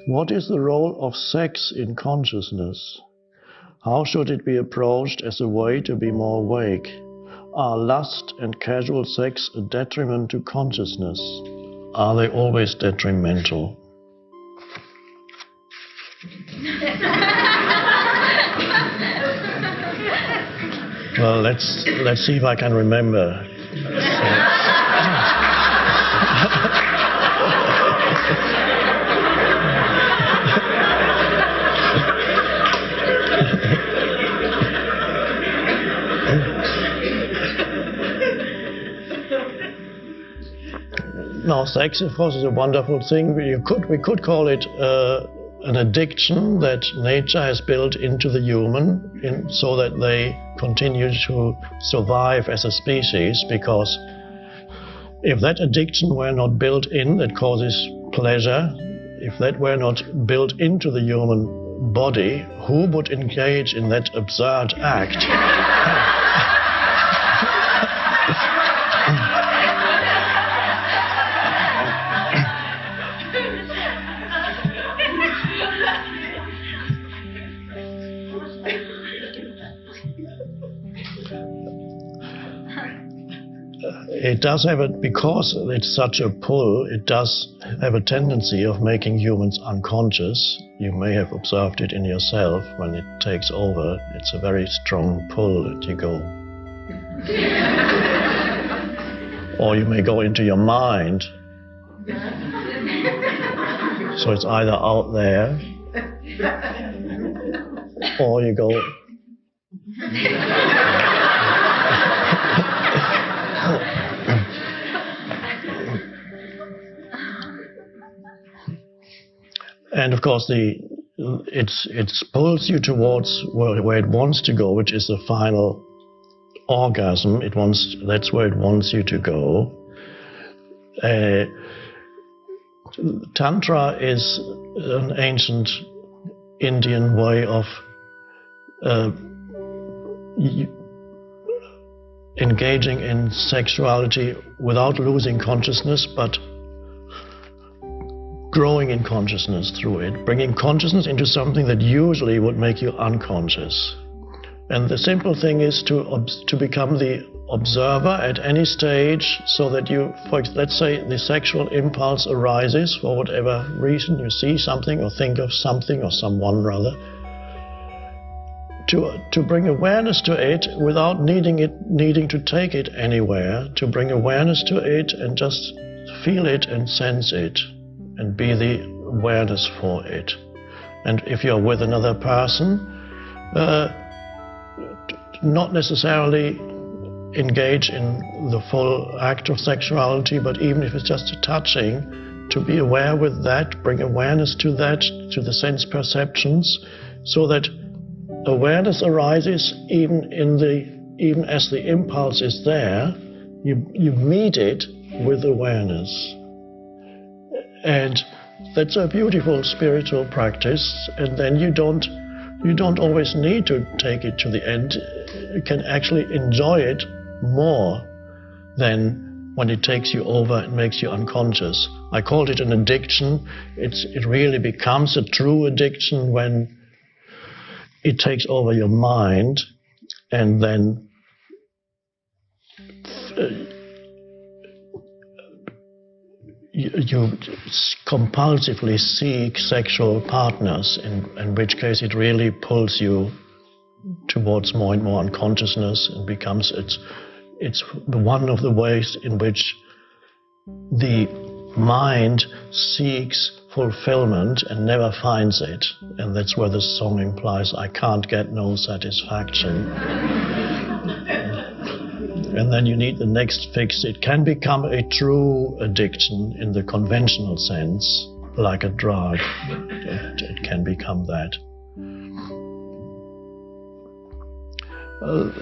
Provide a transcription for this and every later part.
What is the role of sex in consciousness? How should it be approached as a way to be more awake? Are lust and casual sex a detriment to consciousness? Are they always detrimental? Well, let's see if I can remember. Now, sex, of course, is a wonderful thing. We could call it an addiction that nature has built into the human so that they continue to survive as a species, because if that addiction were not built in, that causes pleasure, if that were not built into the human body, who would engage in that absurd act? It does have because it's such a pull, it does have a tendency of making humans unconscious. You may have observed it in yourself when it takes over. It's a very strong pull that you go. Or you may go into your mind. So it's either out there, or you go. And of course, it pulls you towards where it wants to go, which is the final orgasm. That's where it wants you to go. Tantra is an ancient Indian way of engaging in sexuality without losing consciousness, but growing in consciousness through it, bringing consciousness into something that usually would make you unconscious. And the simple thing is to become the observer at any stage, so that let's say the sexual impulse arises for whatever reason, you see something or think of something or someone rather, to bring awareness to it without needing to take it anywhere, to bring awareness to it and just feel it and sense it and be the awareness for it. And if you're with another person, not necessarily engage in the full act of sexuality, but even if it's just a touching, to be aware with that, bring awareness to that, to the sense perceptions, so that awareness arises even as the impulse is there. You meet it with awareness. And that's a beautiful spiritual practice, and then you don't always need to take it to the end. You can actually enjoy it more than when it takes you over and makes you unconscious. I called it an addiction. It really becomes a true addiction when it takes over your mind, and then you compulsively seek sexual partners, in which case it really pulls you towards more and more unconsciousness, and becomes it's one of the ways in which the mind seeks fulfillment and never finds it. And that's where the song implies, I can't get no satisfaction. And then you need the next fix. It can become a true addiction in the conventional sense, like a drug. It can become that.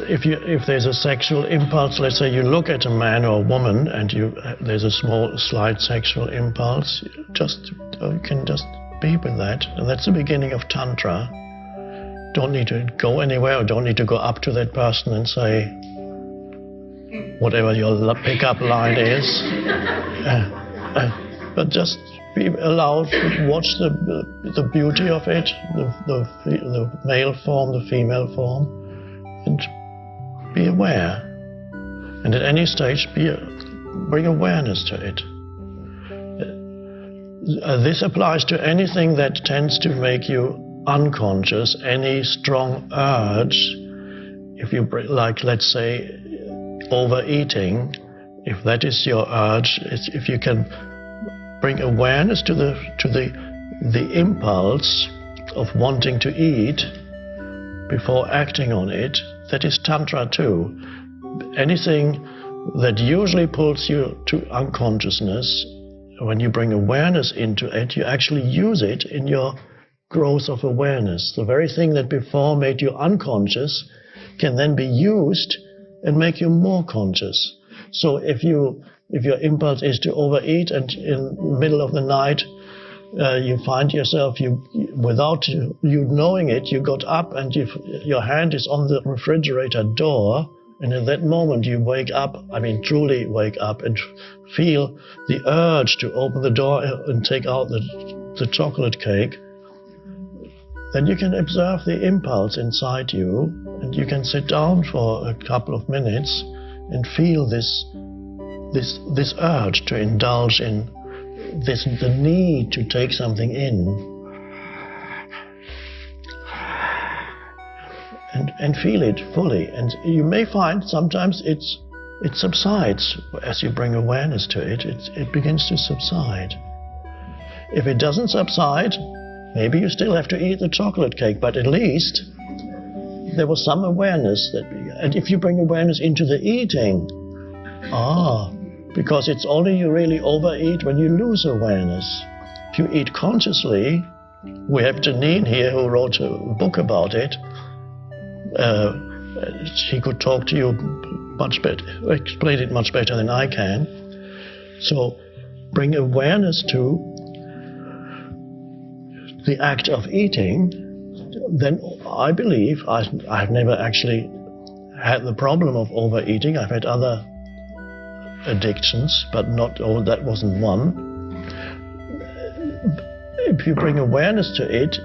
If there's a sexual impulse, let's say you look at a man or a woman and there's a slight sexual impulse, you can just be with that. And that's the beginning of Tantra. Don't need to go anywhere, or don't need to go up to that person and say whatever your pickup line is. But just be allowed to watch the beauty of it, the male form, the female form, and be aware. And at any stage, bring awareness to it. This applies to anything that tends to make you unconscious, any strong urge. If you, like, let's say, overeating, if that is your urge, if you can bring awareness to the impulse of wanting to eat before acting on it, that is Tantra too. Anything that usually pulls you to unconsciousness, when you bring awareness into it, you actually use it in your growth of awareness. The very thing that before made you unconscious can then be used and make you more conscious. So if your impulse is to overeat, and in the middle of the night you find yourself, without you knowing it, you got up and your hand is on the refrigerator door, and in that moment you wake up, truly wake up, and feel the urge to open the door and take out the chocolate cake, then you can observe the impulse inside you, and you can sit down for a couple of minutes and feel this urge to indulge in the need to take something in, and feel it fully. And you may find sometimes it subsides as you bring awareness to it. It begins to subside. If it doesn't subside, maybe you still have to eat the chocolate cake, but at least there was some awareness. And if you bring awareness into the eating, because it's only you really overeat when you lose awareness. If you eat consciously, we have Janine here who wrote a book about it. She could talk to you much better, explain it much better than I can. So bring awareness to the act of eating, then I believe, I've never actually had the problem of overeating. I've had other addictions, but that wasn't one. If you bring awareness to it,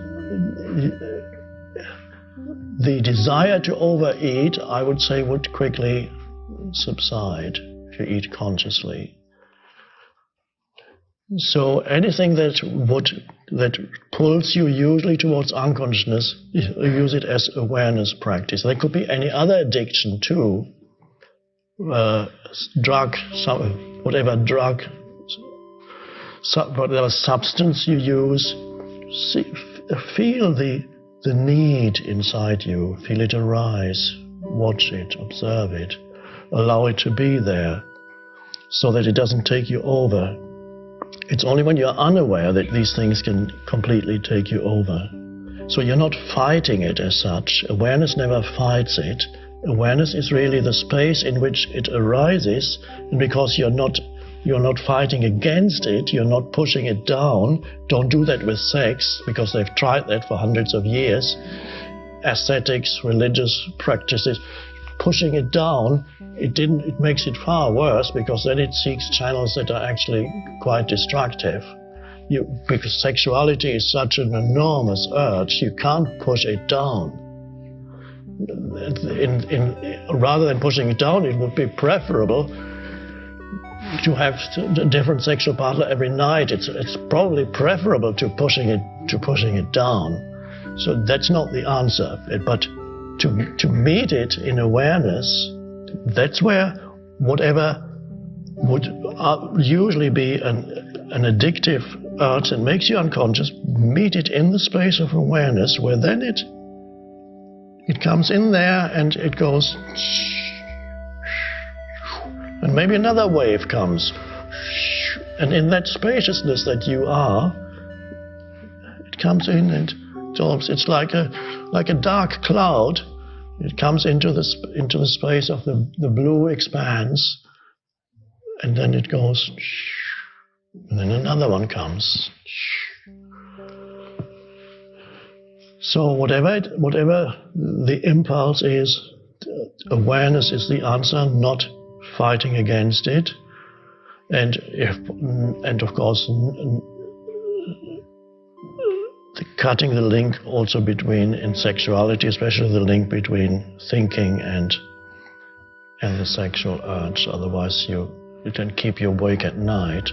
the desire to overeat, I would say, would quickly subside if you eat consciously. So anything that pulls you usually towards unconsciousness, you use it as awareness practice. There could be any other addiction too. Whatever substance you use, feel the need inside you, feel it arise, watch it, observe it, allow it to be there, so that it doesn't take you over. It's only when you're unaware that these things can completely take you over. So you're not fighting it as such. Awareness never fights it. Awareness is really the space in which it arises, and because you're not fighting against it, you're not pushing it down. Don't do that with sex, because they've tried that for hundreds of years. Ascetics, religious practices, pushing it down, it makes it far worse, because then it seeks channels that are actually quite destructive. Because sexuality is such an enormous urge, you can't push it down. Rather than pushing it down, it would be preferable to have a different sexual partner every night. It's probably preferable to pushing it down. So that's not the answer. But to meet it in awareness, that's where whatever would usually be an addictive urge that makes you unconscious, meet it in the space of awareness, where then it comes in there and it goes, and maybe another wave comes, and in that spaciousness that you are, it comes in and it's like a dark cloud. It comes into the space of the blue expanse, and then it goes, and then another one comes. So whatever the impulse is, awareness is the answer, not fighting against it. And of course, cutting the link also between, in sexuality, especially the link between thinking and the sexual urge. Otherwise you can keep you awake at night.